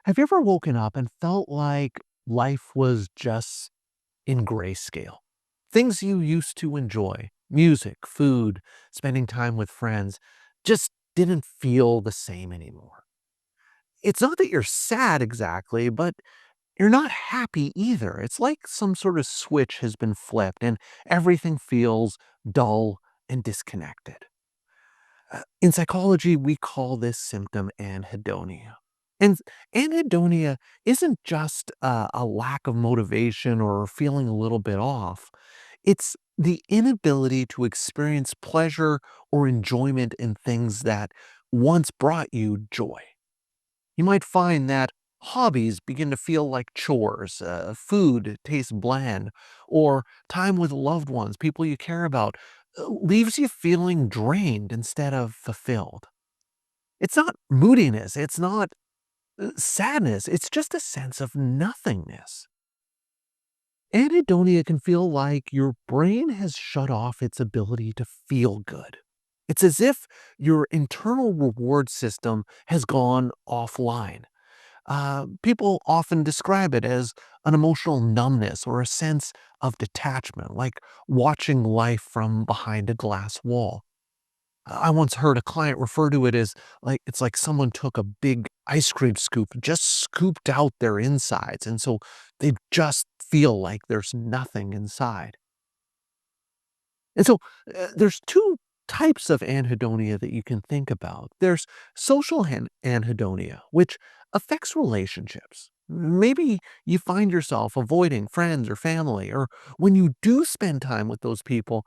Have you ever woken up and felt like life was just in grayscale? Things you used to enjoy, music, food, spending time with friends, just didn't feel the same anymore. It's not that you're sad exactly, but you're not happy either. It's like some sort of switch has been flipped and everything feels dull and disconnected. In psychology, we call this symptom anhedonia. And anhedonia isn't just a lack of motivation or feeling a little bit off. It's the inability to experience pleasure or enjoyment in things that once brought you joy. You might find that hobbies begin to feel like chores, food tastes bland, or time with loved ones, people you care about, leaves you feeling drained instead of fulfilled. It's not moodiness, it's not sadness, it's just a sense of nothingness. Anhedonia can feel like your brain has shut off its ability to feel good. It's as if your internal reward system has gone offline. People often describe it as an emotional numbness or a sense of detachment, like watching life from behind a glass wall. I once heard a client refer to it as like it's like someone took a big ice cream scoop and just scooped out their insides. And so they just feel like there's nothing inside. And so there's two types of anhedonia that you can think about. There's social anhedonia, which affects relationships. Maybe you find yourself avoiding friends or family, or when you do spend time with those people,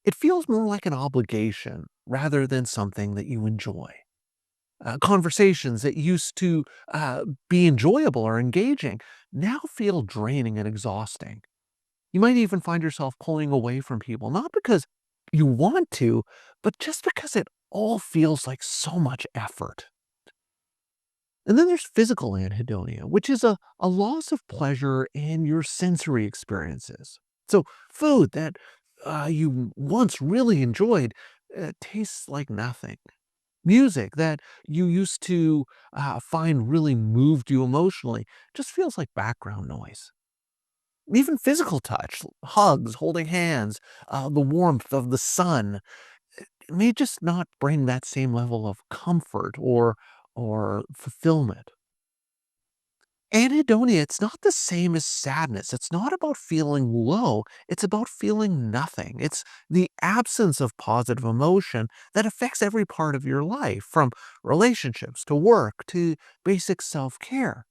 it feels more like an obligation rather than something that you enjoy. Conversations that used to be enjoyable or engaging now feel draining and exhausting. You might even find yourself pulling away from people, not because you want to, but just because it all feels like so much effort. And then there's physical anhedonia, which is a loss of pleasure in your sensory experiences. So, food that you once really enjoyed tastes like nothing. Music that you used to find really moved you emotionally just feels like background noise. Even physical touch, hugs, holding hands, the warmth of the sun, it may just not bring that same level of comfort or fulfillment. Anhedonia, it's not the same as sadness. It's not about feeling low. It's about feeling nothing. It's the absence of positive emotion that affects every part of your life, from relationships to work to basic self care.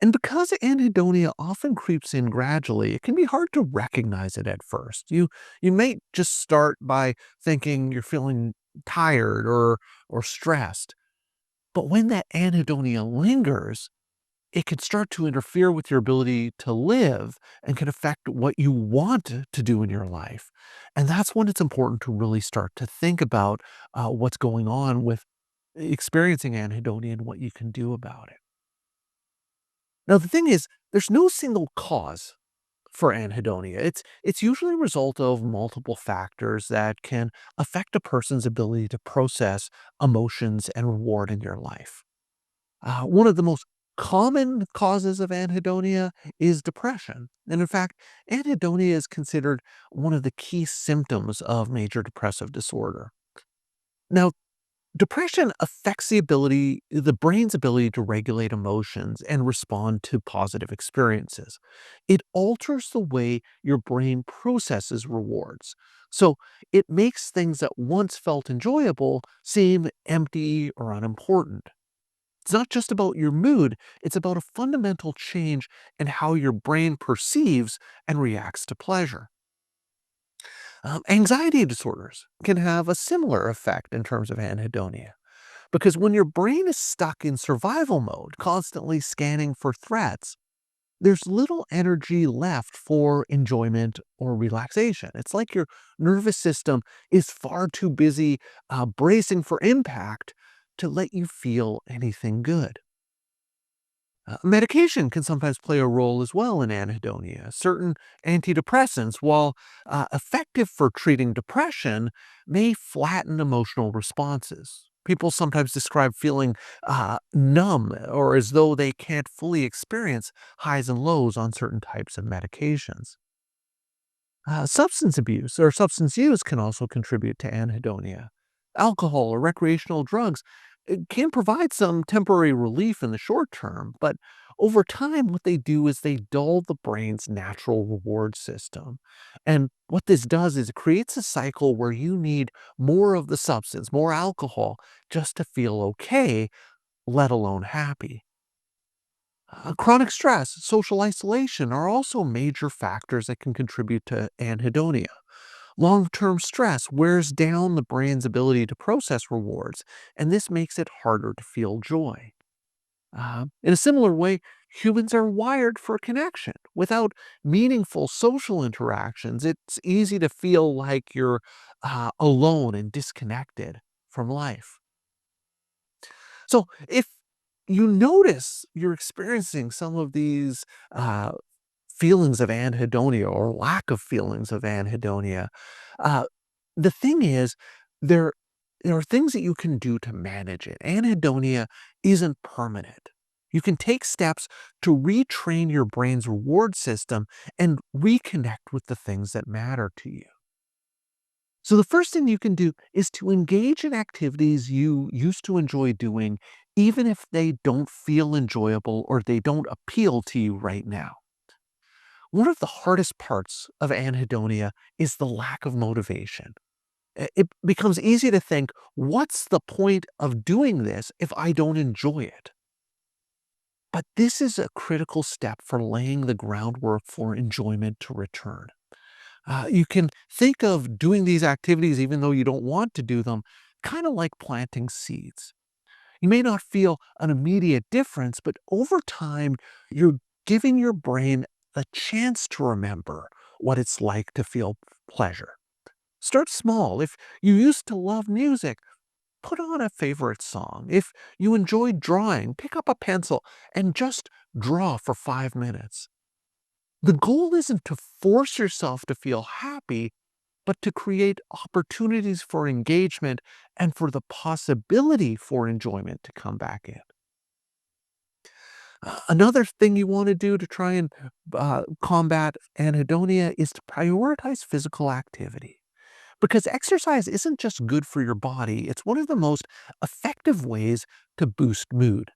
And because anhedonia often creeps in gradually, it can be hard to recognize it at first. You may just start by thinking you're feeling tired or stressed. But when that anhedonia lingers, it can start to interfere with your ability to live and can affect what you want to do in your life. And that's when it's important to really start to think about what's going on with experiencing anhedonia and what you can do about it. Now, the thing is, there's no single cause for anhedonia. It's usually a result of multiple factors that can affect a person's ability to process emotions and reward in your life. One of the most common causes of anhedonia is depression. And in fact, anhedonia is considered one of the key symptoms of major depressive disorder. Now, depression affects the brain's ability to regulate emotions and respond to positive experiences. It alters the way your brain processes rewards. So it makes things that once felt enjoyable seem empty or unimportant. It's not just about your mood, it's about a fundamental change in how your brain perceives and reacts to pleasure. Anxiety disorders can have a similar effect in terms of anhedonia. Because when your brain is stuck in survival mode, constantly scanning for threats, there's little energy left for enjoyment or relaxation. It's like your nervous system is far too busy bracing for impact to let you feel anything good. Medication can sometimes play a role as well in anhedonia. Certain antidepressants, while effective for treating depression, may flatten emotional responses, People sometimes describe feeling numb or as though they can't fully experience highs and lows on certain types of medications. Substance abuse or substance use can also contribute to anhedonia. Alcohol or recreational drugs can provide some temporary relief in the short term, but over time, what they do is they dull the brain's natural reward system. And what this does is it creates a cycle where you need more of the substance, more alcohol, just to feel okay, let alone happy. Chronic stress, social isolation are also major factors that can contribute to anhedonia. Long term stress wears down the brain's ability to process rewards, and this makes it harder to feel joy. In a similar way, humans are wired for connection. Without meaningful social interactions, it's easy to feel like you're alone and disconnected from life. So, if you notice you're experiencing some of these uh, feelings of anhedonia or lack of feelings of anhedonia, uh, the thing is, there, there are things that you can do to manage it. Anhedonia isn't permanent. You can take steps to retrain your brain's reward system and reconnect with the things that matter to you. So, the first thing you can do is to engage in activities you used to enjoy doing, even if they don't feel enjoyable or they don't appeal to you right now. One of the hardest parts of anhedonia is the lack of motivation. It becomes easy to think, what's the point of doing this if I don't enjoy it? But this is a critical step for laying the groundwork for enjoyment to return. You can think of doing these activities even though you don't want to do them, kind of like planting seeds. You may not feel an immediate difference, but over time, you're giving your brain a chance to remember what it's like to feel pleasure. Start small. If you used to love music, put on a favorite song. If you enjoyed drawing, pick up a pencil and just draw for 5 minutes. The goal isn't to force yourself to feel happy, but to create opportunities for engagement and for the possibility for enjoyment to come back in. Another thing you want to do to try and combat anhedonia is to prioritize physical activity. Because exercise isn't just good for your body, it's one of the most effective ways to boost mood.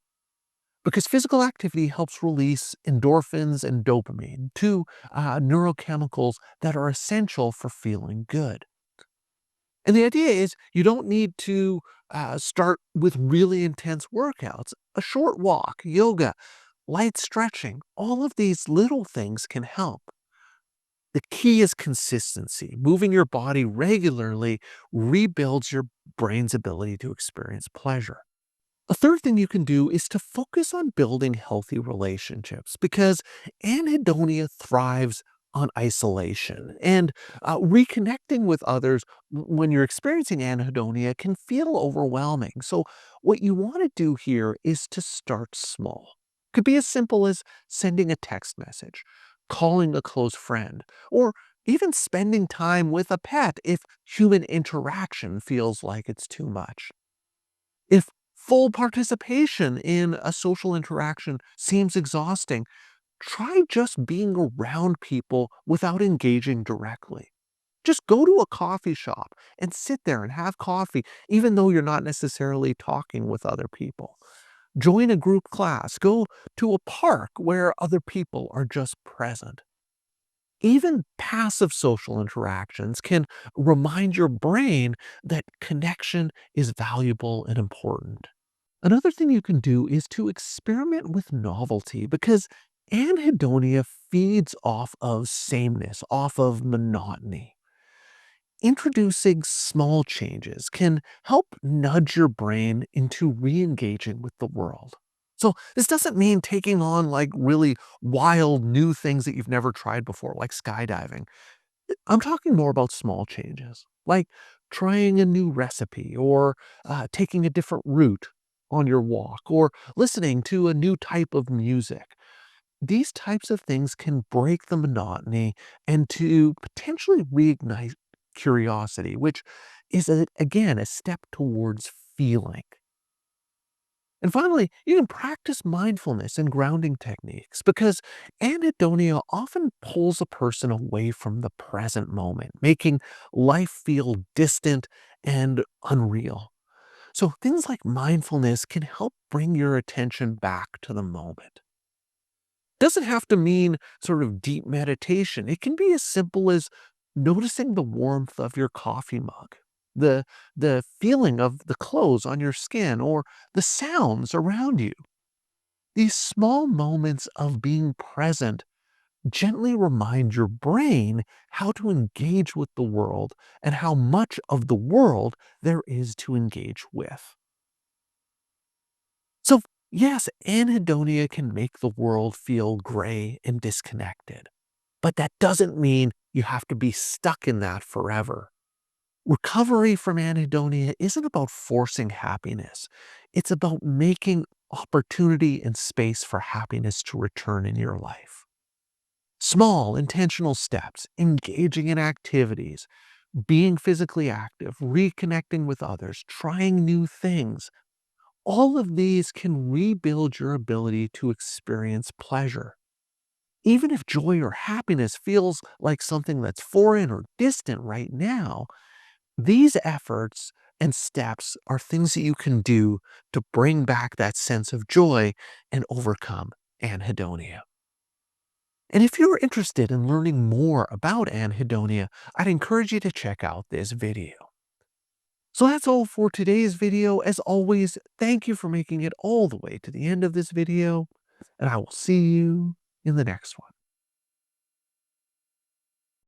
Because physical activity helps release endorphins and dopamine, two neurochemicals that are essential for feeling good. And the idea is you don't need to start with really intense workouts. A short walk, yoga, light stretching, all of these little things can help. The key is consistency. Moving your body regularly rebuilds your brain's ability to experience pleasure. A third thing you can do is to focus on building healthy relationships because anhedonia thrives on isolation and reconnecting with others when you're experiencing anhedonia can feel overwhelming. So, what you want to do here is to start small. Could be as simple as sending a text message, calling a close friend, or even spending time with a pet if human interaction feels like it's too much. If full participation in a social interaction seems exhausting, try just being around people without engaging directly. Just go to a coffee shop and sit there and have coffee, even though you're not necessarily talking with other people. Join a group class. Go to a park where other people are just present. Even passive social interactions can remind your brain that connection is valuable and important. Another thing you can do is to experiment with novelty because anhedonia feeds off of sameness, off of monotony. Introducing small changes can help nudge your brain into re engaging with the world. So, this doesn't mean taking on like really wild new things that you've never tried before, like skydiving. I'm talking more about small changes, like trying a new recipe or taking a different route on your walk or listening to a new type of music. These types of things can break the monotony and to potentially reignite curiosity, which is, again, a step towards feeling. And finally, you can practice mindfulness and grounding techniques because anhedonia often pulls a person away from the present moment, making life feel distant and unreal. So things like mindfulness can help bring your attention back to the moment. Doesn't have to mean sort of deep meditation. It can be as simple as noticing the warmth of your coffee mug, the the feeling of the clothes on your skin, or the sounds around you. These small moments of being present gently remind your brain how to engage with the world and how much of the world there is to engage with. So, yes, anhedonia can make the world feel gray and disconnected, but that doesn't mean you have to be stuck in that forever. Recovery from anhedonia isn't about forcing happiness. It's about making opportunity and space for happiness to return in your life. Small, intentional steps, engaging in activities, being physically active, reconnecting with others, trying new things, all of these can rebuild your ability to experience pleasure. Even if joy or happiness feels like something that's foreign or distant right now, these efforts and steps are things that you can do to bring back that sense of joy and overcome anhedonia. And if you're interested in learning more about anhedonia, I'd encourage you to check out this video. So that's all for today's video. As always, thank you for making it all the way to the end of this video, and I will see you in the next one.